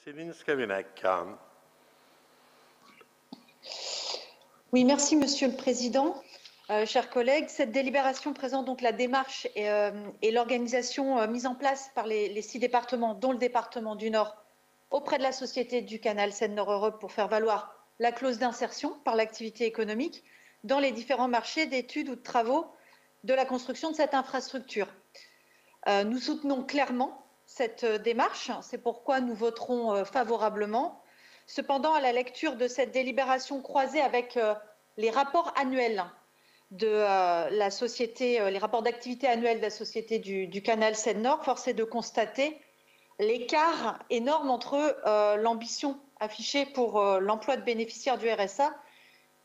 Céline Skalinek. Oui, merci Monsieur le Président. Chers collègues, cette délibération présente donc la démarche et l'organisation mise en place par les 6 départements, dont le département du Nord, auprès de la Société du Canal Seine-Nord-Europe pour faire valoir la clause d'insertion par l'activité économique dans les différents marchés d'études ou de travaux de la construction de cette infrastructure. Nous soutenons clairement cette démarche, c'est pourquoi nous voterons favorablement. Cependant, à la lecture de cette délibération croisée avec les rapports annuels de la société, les rapports d'activité annuels de la Société du Canal Seine-Nord, force est de constater l'écart énorme entre l'ambition affichée pour l'emploi de bénéficiaires du RSA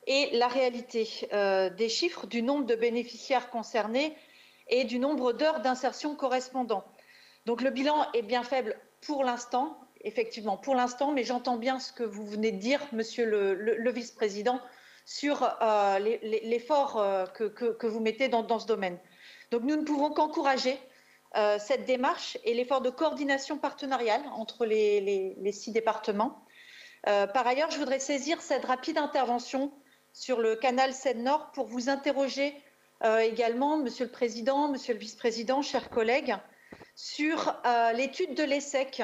et la réalité des chiffres du nombre de bénéficiaires concernés et du nombre d'heures d'insertion correspondant. Donc le bilan est bien faible pour l'instant, effectivement pour l'instant, mais j'entends bien ce que vous venez de dire, Monsieur le Vice-président, sur l'effort que vous mettez dans ce domaine. Donc nous ne pouvons qu'encourager cette démarche et l'effort de coordination partenariale entre les 6 départements. Par ailleurs, je voudrais saisir cette rapide intervention sur le canal Seine-Nord pour vous interroger également, Monsieur le Président, Monsieur le Vice-président, chers collègues, sur l'étude de l'ESSEC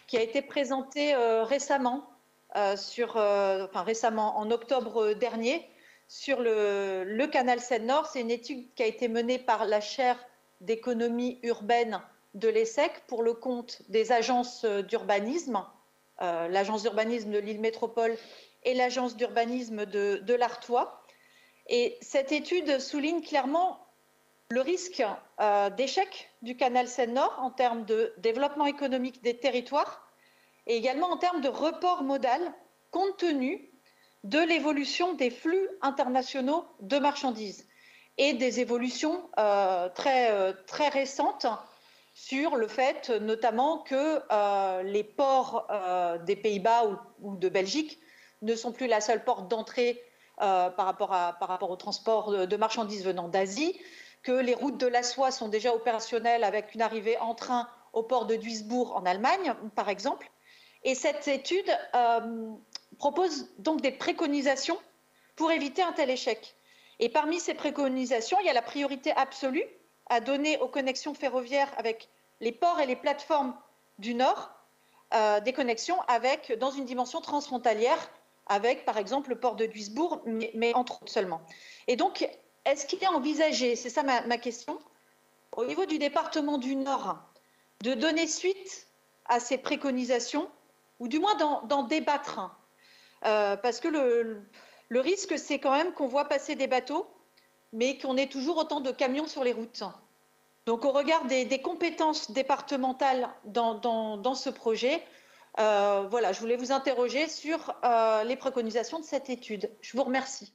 qui a été présentée récemment, récemment en octobre dernier, sur le canal Seine-Nord. C'est une étude qui a été menée par la chaire d'économie urbaine de l'ESSEC pour le compte des agences d'urbanisme, l'agence d'urbanisme de Lille Métropole et l'agence d'urbanisme de l'Artois. Et cette étude souligne clairement le risque d'échec du canal Seine-Nord en termes de développement économique des territoires et également en termes de report modal compte tenu de l'évolution des flux internationaux de marchandises et des évolutions très récentes sur le fait notamment que les ports des Pays-Bas ou de Belgique ne sont plus la seule porte d'entrée par rapport au transport de marchandises venant d'Asie, que les routes de la soie sont déjà opérationnelles avec une arrivée en train au port de Duisbourg en Allemagne, par exemple. Et cette étude propose donc des préconisations pour éviter un tel échec. Et parmi ces préconisations, il y a la priorité absolue à donner aux connexions ferroviaires avec les ports et les plateformes du Nord, des connexions dans une dimension transfrontalière, avec par exemple le port de Duisbourg, mais entre autres seulement. Et donc, est-ce qu'il est envisagé, c'est ça ma question, au niveau du département du Nord, de donner suite à ces préconisations, ou du moins d'en débattre, parce que le risque, c'est quand même qu'on voit passer des bateaux, mais qu'on ait toujours autant de camions sur les routes. Donc, au regard des compétences départementales dans ce projet, voilà, je voulais vous interroger sur les préconisations de cette étude. Je vous remercie.